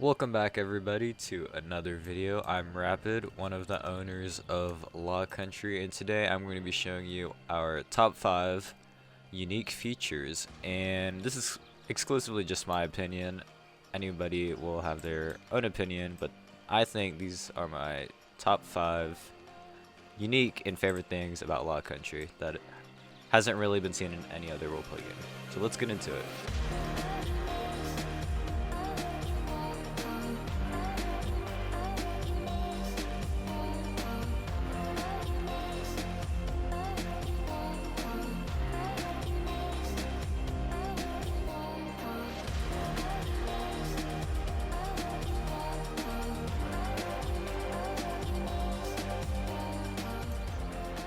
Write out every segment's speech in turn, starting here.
Welcome back everybody to another video. I'm Rapid, one of the owners of Lawcountry, and today I'm going to be showing you our top 5 unique features, and this is exclusively just my opinion. Anybody will have their own opinion, but I think these are my top 5 unique and favorite things about Lawcountry that hasn't really been seen in any other roleplay game. So let's get into it.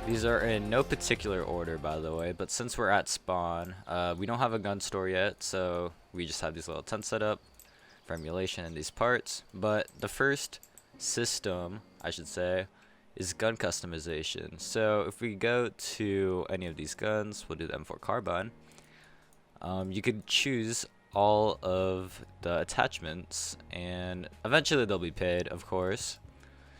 These are in no particular order, by the way, but since we're at spawn, we don't have a gun store yet, so we just have these little tents set up for emulation and these parts. But the first system, I should say, is gun customization. So if we go to any of these guns, we'll do the M4 carbine. You could choose all of the attachments, and eventually they'll be paid, of course,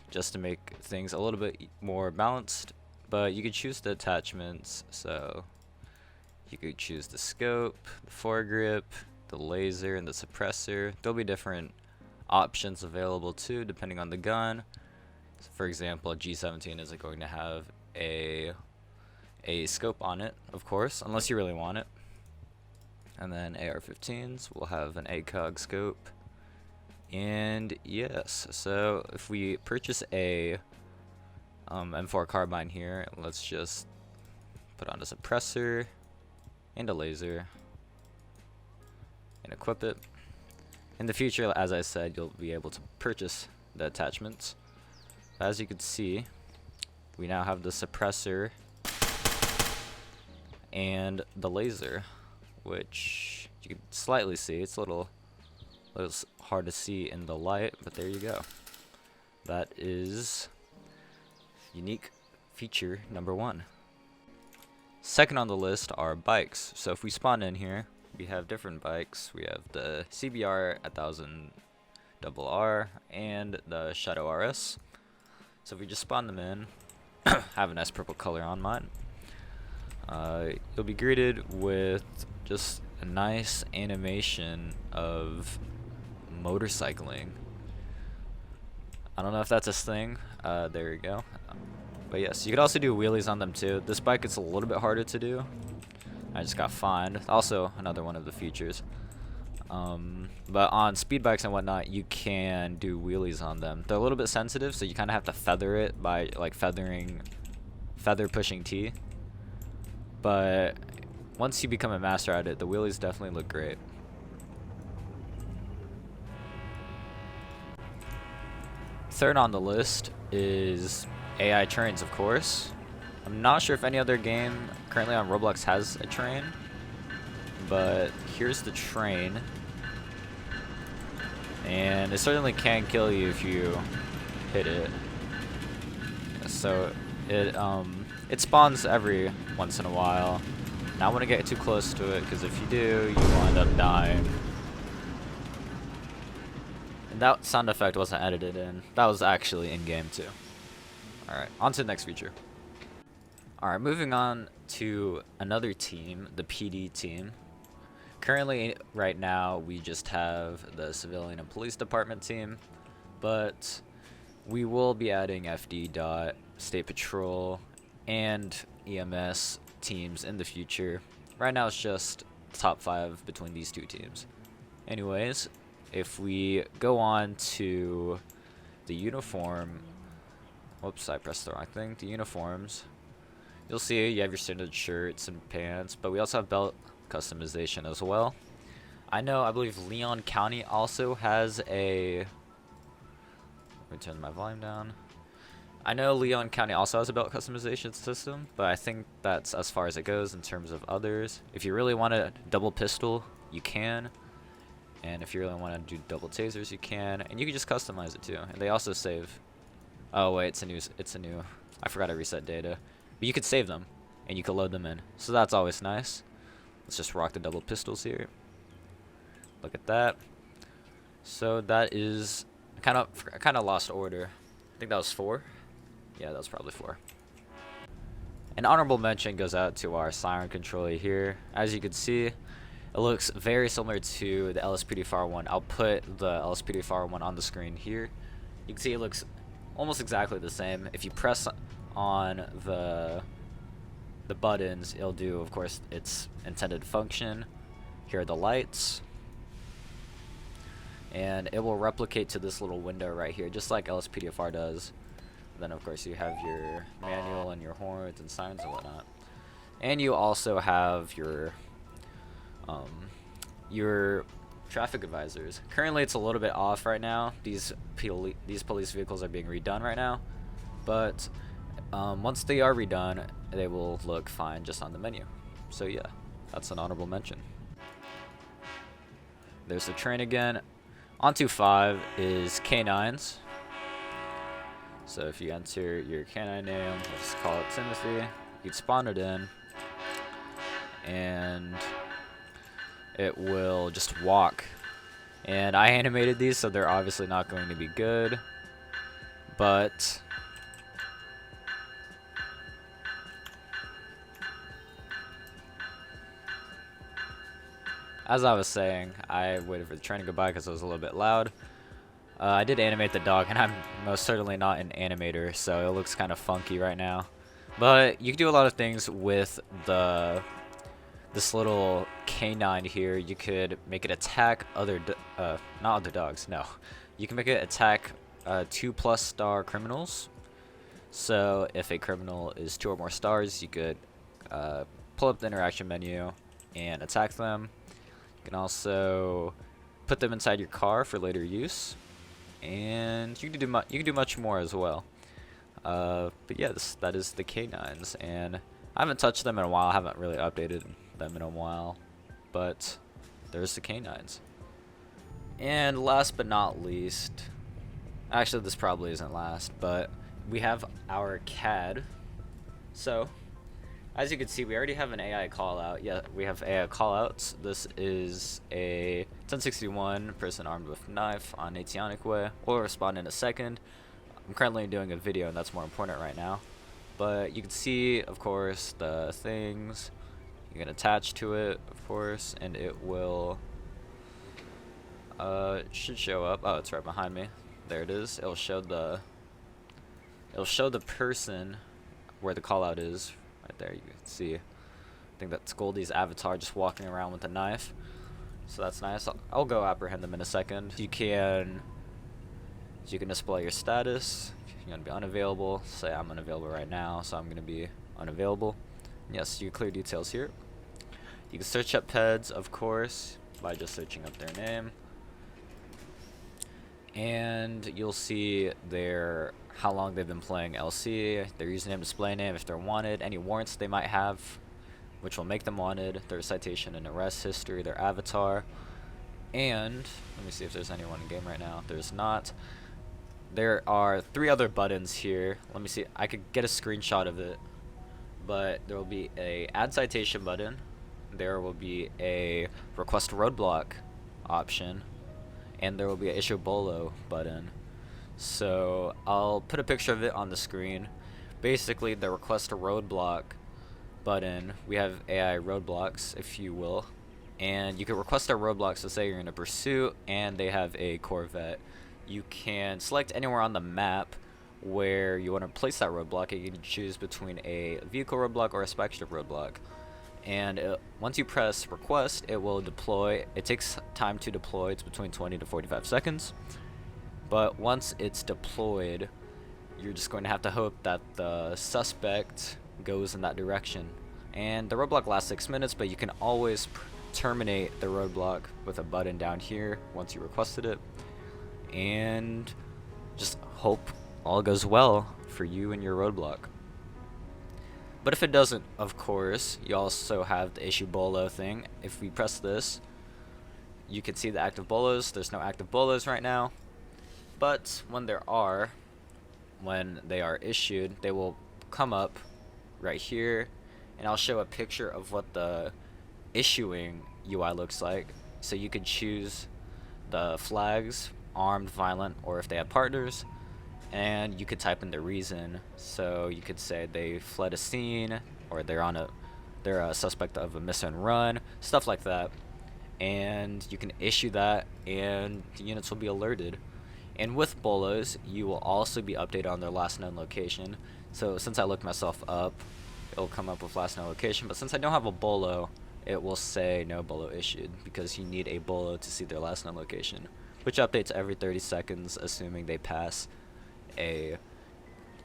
just to make things a little bit more balanced. But you could choose the attachments, so you could choose the scope, the foregrip, the laser, and the suppressor. There'll be different options available too, depending on the gun. So for example, a G17 isn't going to have a scope on it, of course, unless you really want it. And then AR-15s will have an ACOG scope. And yes, so if we purchase a M4 carbine here, let's just put on a suppressor and a laser and equip it. In the future, as I said, you'll be able to purchase the attachments. As you can see, we now have the suppressor and the laser, which you can slightly see. It's a little hard to see in the light, but there you go. That is unique feature number 1. Second on the list are bikes. So if we spawn in here, we have different bikes. We have the CBR 1000 RR and the Shadow RS. So if we just spawn them in, have a nice purple color on mine, you'll be greeted with just a nice animation of motorcycling. I don't know if that's a thing. There you go. But yes, you could also do wheelies on them too. This bike is a little bit harder to do. I just got fined. Also, another one of the features. But on speed bikes and whatnot, you can do wheelies on them. They're a little bit sensitive, so you kind of have to feather it by like feather pushing T. But once you become a master at it, the wheelies definitely look great. Third on the list is AI trains, of course. I'm not sure if any other game currently on Roblox has a train, but here's the train, and it certainly can kill you if you hit it. So it spawns every once in a while. Now I want to get too close to it, because if you do, you will end up dying. And that sound effect wasn't edited in. That was actually in game too. Alright, on to the next feature. Alright, moving on to another team, the PD team. Currently, right now, we just have the civilian and police department team, but we will be adding FD dot, state patrol, and EMS teams in the future. Right now, it's just top 5 between these two teams. Anyways, if we go on to the uniform, whoops, I pressed the wrong thing. The uniforms, you'll see you have your standard shirts and pants, but we also have belt customization as well. I believe Leon County also has a, let me turn my volume down. I know Leon County also has a belt customization system, but I think that's as far as it goes in terms of others. If you really want a double pistol, you can. And if you really want to do double tasers, you can. And you can just customize it too. And they also save. Oh wait, it's a new. I forgot to reset data. But you could save them, and you could load them in. So that's always nice. Let's just rock the double pistols here. Look at that. So that is kind of lost order. I think that was 4. Yeah, that was probably 4. An honorable mention goes out to our Siren Controller here. As you can see, it looks very similar to the LSPDFR one. I'll put the LSPDFR one on the screen here. You can see it looks almost exactly the same. If you press on the buttons, it'll do, of course, its intended function. Here are the lights. And it will replicate to this little window right here, just like LSPDFR does. Then, of course, you have your manual and your horns and sirens and whatnot. And you also have your traffic advisors. Currently, it's a little bit off right now. These police vehicles are being redone right now. But once they are redone, they will look fine just on the menu. So yeah, that's an honorable mention. There's the train again. Onto 5 is canines. So if you enter your canine name, let's call it Timothy, you'd spawn it in, and it will just walk. And I animated these, so they're obviously not going to be good, but as I was saying, I waited for the train to go by because it was a little bit loud. I did animate the dog, and I'm most certainly not an animator, so it looks kind of funky right now. But you can do a lot of things with this little canine here. You could make it attack not other dogs, no. You can make it attack 2+ star criminals. So if a criminal is 2 or more stars, you could pull up the interaction menu and attack them. You can also put them inside your car for later use. And you can do much more as well. But yeah, that is the canines, and I haven't touched them in a while. I haven't really updated them in a while, but there's the canines. And last but not least, actually this probably isn't last, but we have our CAD. So as you can see, we already have an AI callout. Yeah, we have AI callouts. This is a 1061 person armed with knife on Nationic way. We'll respond in a second. I'm currently doing a video, and that's more important right now. But you can see, of course, the things. You can attach to it, of course, and it will should show up. Oh, it's right behind me. There it is. It'll show the person where the callout is. Right there, you can see. I think that's Goldie's avatar just walking around with a knife. So that's nice. I'll go apprehend them in a second. You can display your status. If you're gonna be unavailable, say I'm unavailable right now, so I'm gonna be unavailable. Yes, you clear details here. You can search up peds, of course, by just searching up their name. And you'll see how long they've been playing LC, their username, display name, if they're wanted, any warrants they might have, which will make them wanted, their citation and arrest history, their avatar, and let me see if there's anyone in game right now. There's not. There are 3 other buttons here. Let me see. I could get a screenshot of it, but there will be a add citation button. There will be a request roadblock option, and there will be an issue bolo button. So I'll put a picture of it on the screen. Basically, the request a roadblock button, we have AI roadblocks, if you will, and you can request a roadblock. So say you're in a pursuit and they have a Corvette, you can select anywhere on the map where you want to place that roadblock, and you can choose between a vehicle roadblock or a speculative roadblock. And once you press request, it will deploy. It takes time to deploy. It's between 20 to 45 seconds. But once it's deployed, you're just going to have to hope that the suspect goes in that direction. And the roadblock lasts 6 minutes, but you can always terminate the roadblock with a button down here once you requested it. And just hope all goes well for you and your roadblock. But if it doesn't, of course, you also have the issue bolo thing. If we press this, you can see the active bolos. There's no active bolos right now. But when they are issued, they will come up right here, and I'll show a picture of what the issuing UI looks like. So you can choose the flags, armed, violent, or if they have partners, and you could type in the reason. So you could say they fled a scene, or they're a suspect of a miss and run, stuff like that. And you can issue that, and the units will be alerted. And with bolos, you will also be updated on their last known location. So since I looked myself up, it'll come up with last known location, but since I don't have a bolo, it will say no bolo issued, because you need a bolo to see their last known location, which updates every 30 seconds, assuming they pass a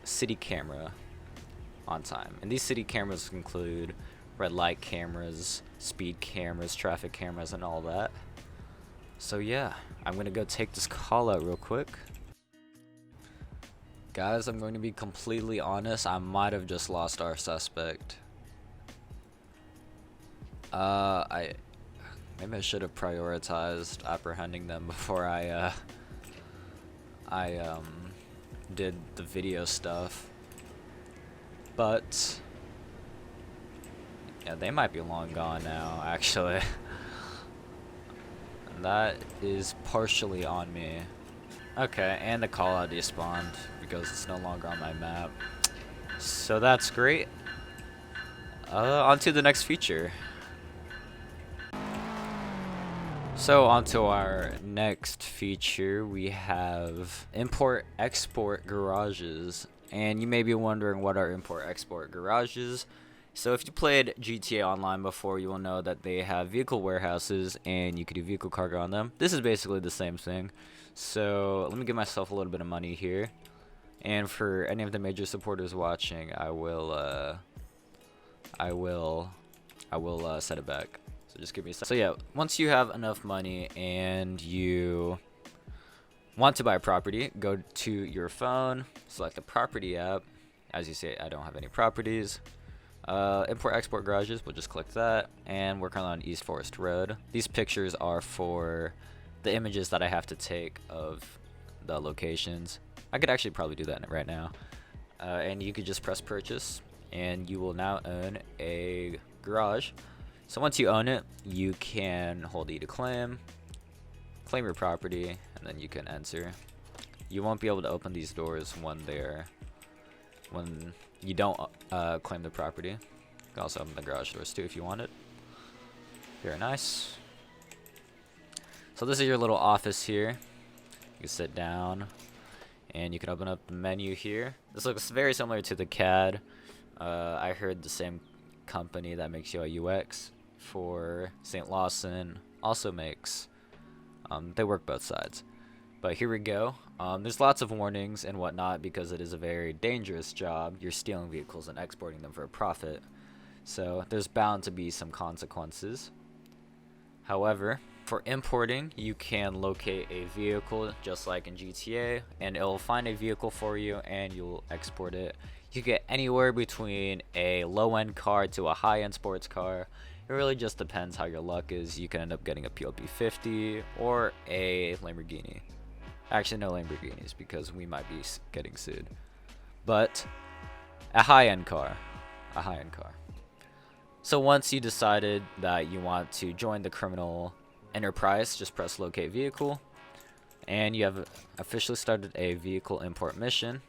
city camera on time. And these city cameras include red light cameras, speed cameras, traffic cameras, and all that. So yeah, I'm gonna go take this call out real quick. Guys, I'm going to be completely honest, I might have just lost our suspect. Maybe I should have prioritized apprehending them before I did the video stuff. But yeah, they might be long gone now, actually. And that is partially on me. Okay, and the call out despawned because it's no longer on my map. So that's great. On to the next feature. So onto our next feature, we have import-export garages. And you may be wondering what are import-export garages. So if you played GTA Online before, you will know that they have vehicle warehouses and you can do vehicle cargo on them. This is basically the same thing. So let me give myself a little bit of money here. And for any of the major supporters watching, I will set it back. So just give me a second. So yeah, once you have enough money and you want to buy a property, go to your phone, select the property app. As you see, I don't have any properties. Import export garages, we'll just click that, and we're currently on East Forest Road. These pictures are for the images that I have to take of the locations. I could actually probably do that right now. And you could just press purchase, and you will now own a garage. So once you own it, you can hold E to claim your property, and then you can enter. You won't be able to open these doors when you don't claim the property. You can also open the garage doors too if you want it. Very nice. So this is your little office here. You can sit down, and you can open up the menu here. This looks very similar to the CAD. I heard the same company that makes UI UX for St. Lawson also makes. They work both sides. But here we go. There's lots of warnings and whatnot because it is a very dangerous job. You're stealing vehicles and exporting them for a profit. So there's bound to be some consequences. However, for importing, you can locate a vehicle just like in GTA, and it will find a vehicle for you and you'll export it. You get anywhere between a low-end car to a high-end sports car. It really just depends how your luck is. You can end up getting a PLP 50 or a Lamborghini. Actually, no Lamborghinis because we might be getting sued. But a high-end car. A high-end car. So once you decided that you want to join the criminal enterprise, just press locate vehicle. And you have officially started a vehicle import mission.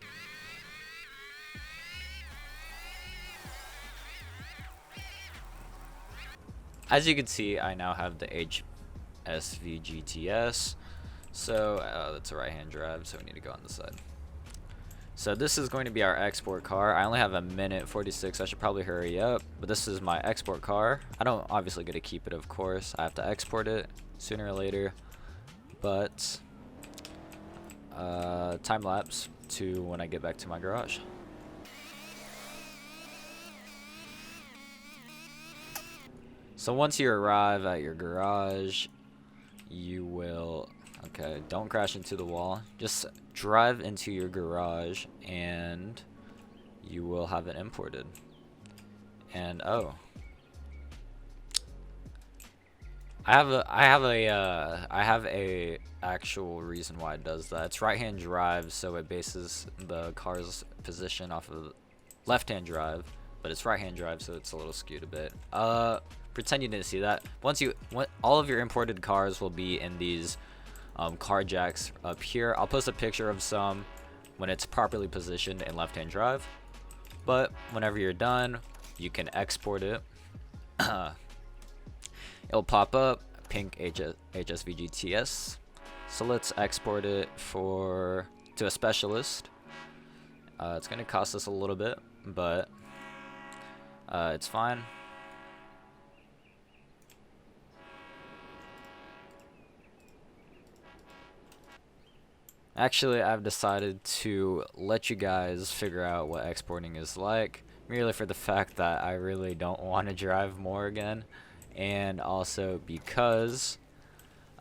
As you can see, I now have the HSV GTS. So that's a right-hand drive, so we need to go on the side. So this is going to be our export car. I only have a minute 46. I should probably hurry up. But this is my export car. I don't obviously get to keep it, of course. I have to export it sooner or later. But time lapse to when I get back to my garage. So once you arrive at your garage, you will, okay, don't crash into the wall. Just drive into your garage and you will have it imported. And oh, I have a actual reason why it does that. It's right-hand drive, so it bases the car's position off of left-hand drive, but it's right-hand drive, so it's a little skewed a bit. Pretend you didn't see that. All of your imported cars will be in these car jacks up here. I'll post a picture of some when it's properly positioned in left-hand drive. But whenever you're done, you can export it. It'll pop up pink HSVGTS. So let's export it to a specialist. It's gonna cost us a little bit, but it's fine. Actually, I've decided to let you guys figure out what exporting is like, merely for the fact that I really don't want to drive more again, and also because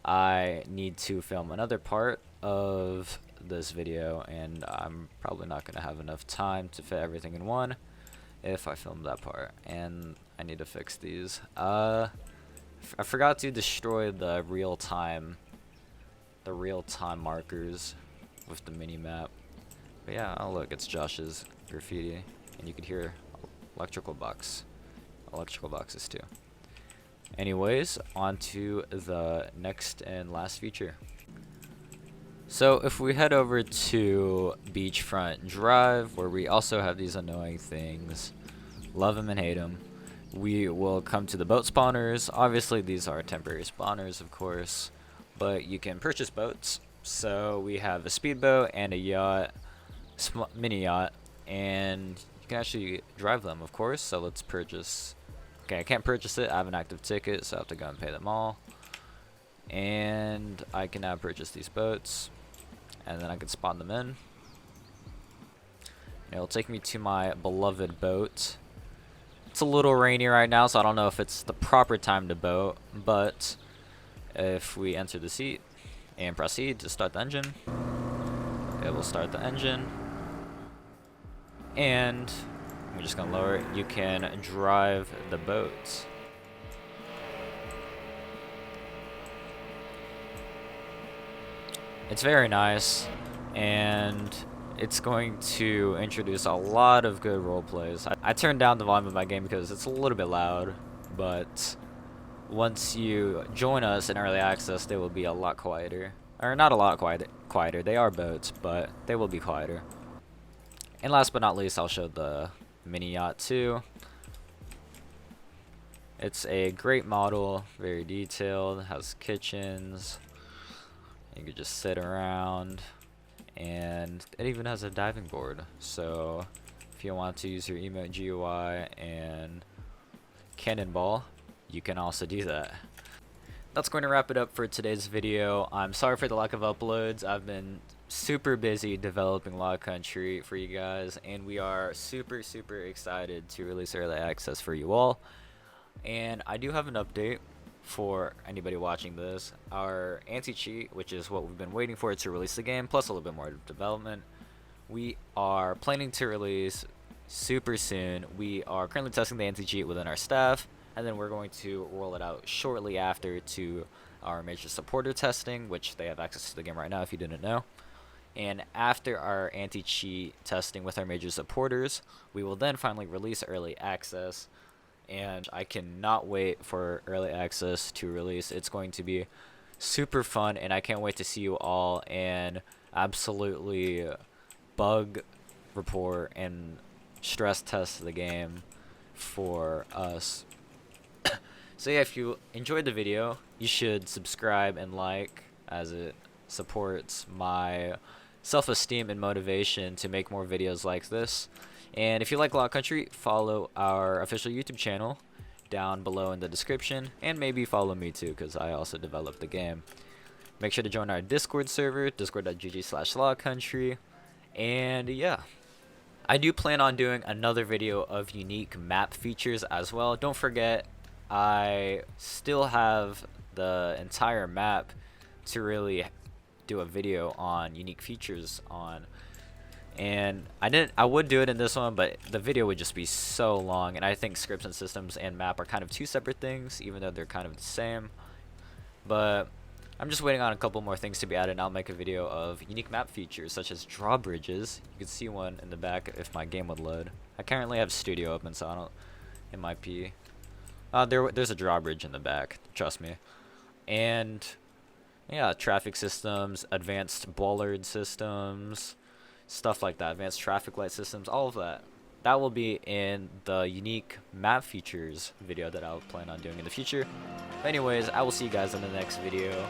I need to film another part of this video, and I'm probably not going to have enough time to fit everything in one if I film that part, and I need to fix these. I forgot to destroy the real-time markers with the mini map. But yeah, oh look, it's Josh's graffiti, and you could hear electrical boxes too. Anyways, on to the next and last feature. So if we head over to Beachfront Drive, where we also have these annoying things, love them and hate them, we will come to the boat spawners. Obviously these are temporary spawners, of course, but you can purchase boats. So we have a speedboat and a yacht, mini yacht, and you can actually drive them, of course. So let's purchase. Okay, I can't purchase it. I have an active ticket, so I have to go and pay them all. And I can now purchase these boats, and then I can spawn them in. And it'll take me to my beloved boat. It's a little rainy right now, so I don't know if it's the proper time to boat, but if we enter the seat and proceed to start the engine, it will start the engine, and I'm just gonna lower it. You can drive the boat. It's very nice, and it's going to introduce a lot of good role plays. I turned down the volume of my game because it's a little bit loud, but once you join us in early access, they will be a lot quieter. Or not a lot quieter. They are boats, but they will be quieter. And last but not least, I'll show the mini yacht too. It's a great model, very detailed, has kitchens. You could just sit around, and it even has a diving board. So if you want to use your emote GUI and cannonball, you can also do that. That's going to wrap it up for today's video. I'm sorry for the lack of uploads. I've been super busy developing Lawcountry for you guys, and we are super excited to release early access for you all. And I do have an update for anybody watching this. Our anti-cheat, which is what we've been waiting for to release the game, plus a little bit more development, we are planning to release super soon. We are currently testing the anti-cheat within our staff, and then we're going to roll it out shortly after to our major supporter testing, which they have access to the game right now if you didn't know. And after our anti-cheat testing with our major supporters, we will then finally release early access, and I cannot wait for early access to release. It's going to be super fun, and I can't wait to see you all and absolutely bug report and stress test the game for us. So yeah, if you enjoyed the video, you should subscribe and like, as it supports my self-esteem and motivation to make more videos like this. And if you like Lawcountry, follow our official YouTube channel down below in the description, and maybe follow me too, because I also developed the game. Make sure to join our Discord server, discord.gg/Lawcountry, and yeah. I do plan on doing another video of unique map features as well. Don't forget, I still have the entire map to really do a video on unique features on, and I would do it in this one, but the video would just be so long, and I think scripts and systems and map are kind of two separate things, even though they're kind of the same. But I'm just waiting on a couple more things to be added, and I'll make a video of unique map features such as drawbridges. You can see one in the back if my game would load. I currently have Studio open, so I don't, it might be there's a drawbridge in the back, trust me. And Yeah, traffic systems, advanced bollard systems, stuff like that, advanced traffic light systems, all of that. That will be in the unique map features video that I'll plan on doing in the future. Anyways, I will see you guys in the next video,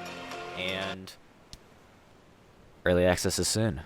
and early access is soon.